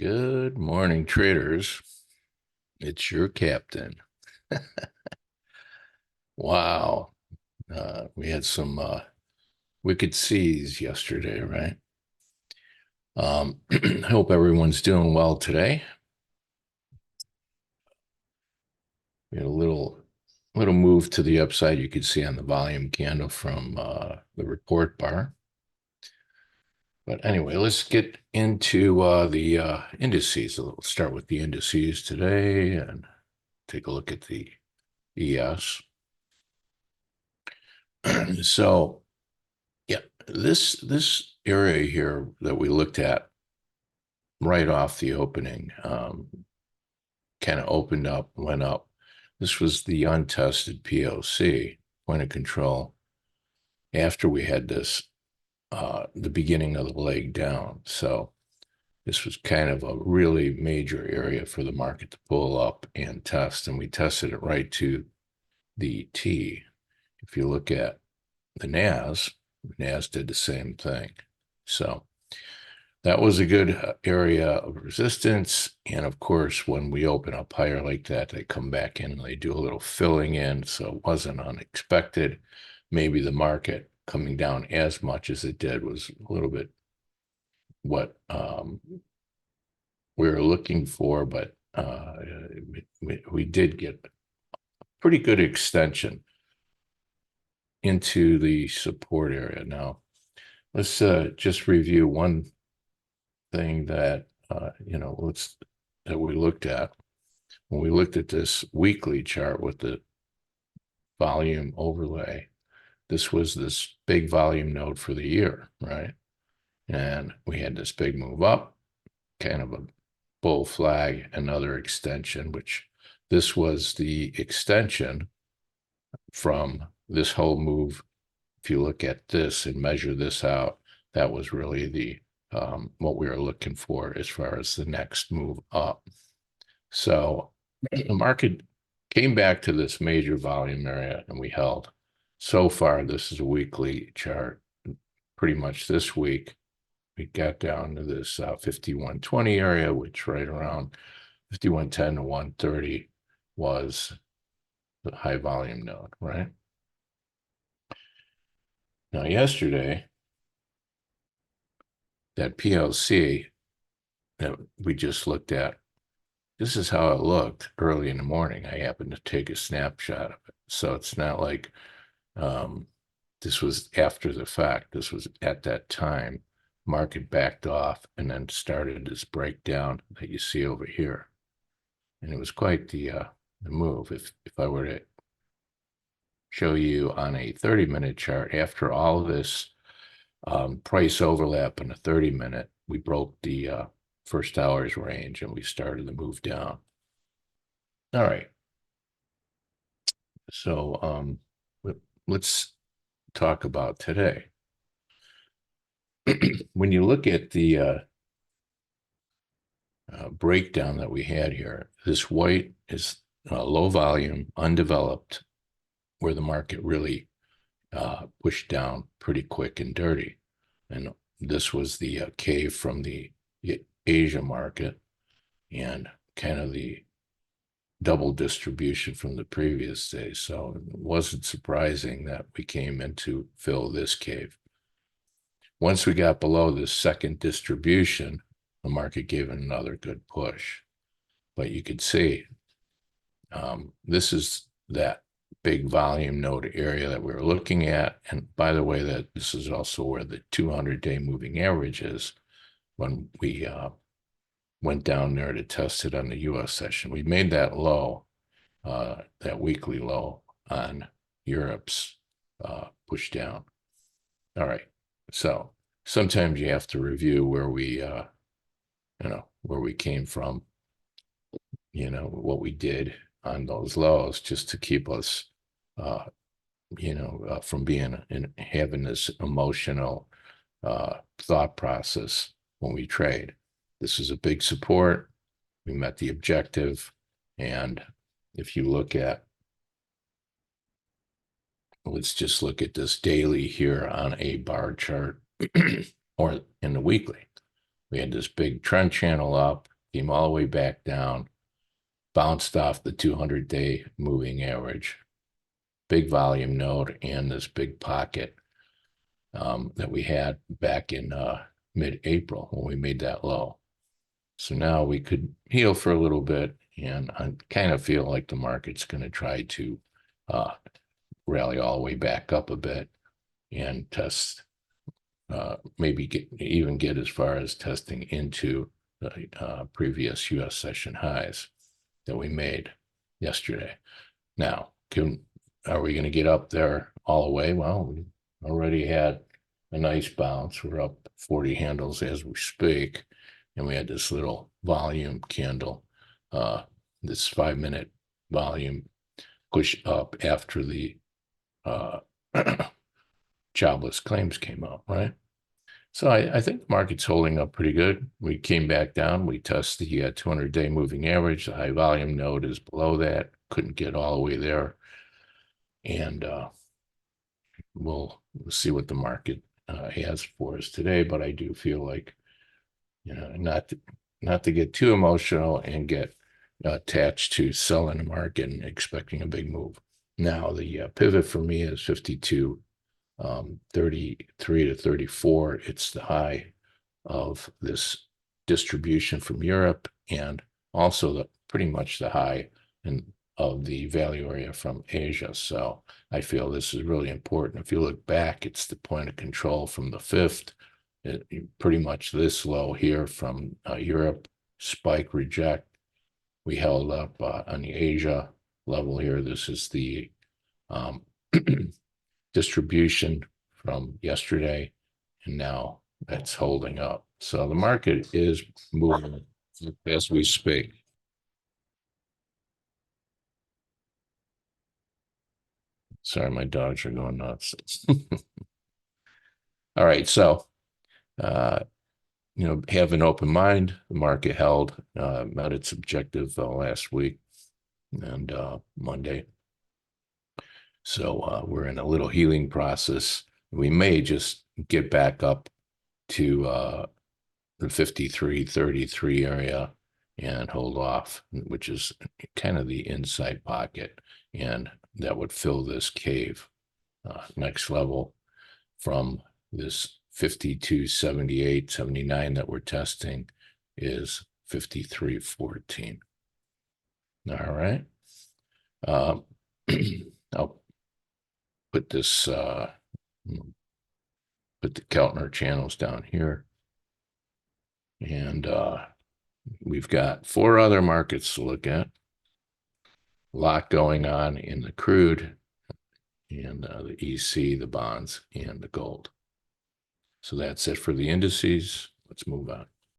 Good morning, traders. It's your captain. Wow. We had some wicked seas yesterday, right? I hope everyone's doing well today. We had a little move to the upside you could see on the volume candle from the report bar. But anyway, let's get into the indices. We'll start with the indices today and take a look at the ES. So, yeah, this area here that we looked at right off the opening kind of opened up, went up. This was the untested POC, point of control, after we had this, the beginning of the leg down. So this was kind of a really major area for the market to pull up and test, and we tested it right to the T. If you look at the NAS did the same thing. So that was a good area of resistance. And of course, when we open up higher like that, they come back in and they do a little filling in. So it wasn't unexpected. Maybe the market coming down as much as it did was a little bit what we were looking for, but we did get pretty good extension into the support area. Now, let's just review one thing that that we looked at when we looked at this weekly chart with the volume overlay. This was this big volume node for the year, right? And we had this big move up, kind of a bull flag, another extension, which this was the extension from this whole move. If you look at this and measure this out, that was really the what we were looking for as far as the next move up. So the market came back to this major volume area and we held. So far, this is a weekly chart. Pretty much this week, we got down to this 5120 area, which right around 5110 to 130 was the high volume node, right? Now, yesterday, that PLC that we just looked at, this is how it looked early in the morning. I happened to take a snapshot of it. So it's not like this was after the fact. This was at that time. Market backed off and then started this breakdown that you see over here. And it was quite the move. If I were to show you on a 30-minute chart, after all of this price overlap in a 30-minute, we broke the first hour's range and we started the move down. All right. So let's talk about today. When you look at the breakdown that we had here, this white is low volume, undeveloped, where the market really pushed down pretty quick and dirty. And this was the cave from the Asia market and kind of the double distribution from the previous day. So it wasn't surprising that we came in to fill this cave. Once we got below this second distribution, the market gave it another good push. But you could see this is that big volume node area that we were looking at. And by the way, that this is also where the 200-day moving average is when we went down there to test it on the US session. We made that low, that weekly low on Europe's push down. All right. So sometimes you have to review where we, where we came from, what we did on those lows just to keep us, from being in having this emotional thought process when we trade. This is a big support. We met the objective. And if you look at, let's just look at this daily here on a bar chart or in the weekly. We had this big trend channel up came all the way back down, bounced off the 200-day moving average, big volume node, and this big pocket that we had back in mid-April when we made that low. So now we could heal for a little bit, and I kind of feel like the market's going to try to rally all the way back up a bit and test, maybe even get as far as testing into the previous U.S. session highs that we made yesterday. Now, are we going to get up there all the way? Well, we already had a nice bounce. We're up 40 handles as we speak, and we had this little volume candle, this 5-minute volume push up after the jobless claims came out, right? So I think the market's holding up pretty good. We came back down. We tested the 200-day moving average. The high volume node is below that. Couldn't get all the way there. And we'll see what the market has for us today. But I do feel like, not to get too emotional and get attached to selling the market and expecting a big move. Now, the pivot for me is 52. 33 to 34. It's the high of this distribution from Europe, and also pretty much the high of the value area from Asia. So I feel this is really important. If you look back, it's the point of control from the 5th. Pretty much this low here from Europe, spike, reject. We held up on the Asia level here. This is the distribution from yesterday, and now that's holding up. So the market is moving as we speak. Sorry, my dogs are going nuts. All right, so have an open mind. The market held, met its objective last week and Monday. So we're in a little healing process. We may just get back up to the 53.33 area and hold off, which is kind of the inside pocket, and that would fill this cave. Next level from this 52.78, 79 that we're testing is 53.14. All right. I'll put this, put the Keltner channels down here. And we've got 4 other markets to look at. A lot going on in the crude and the EC, the bonds, and the gold. So that's it for the indices. Let's move on.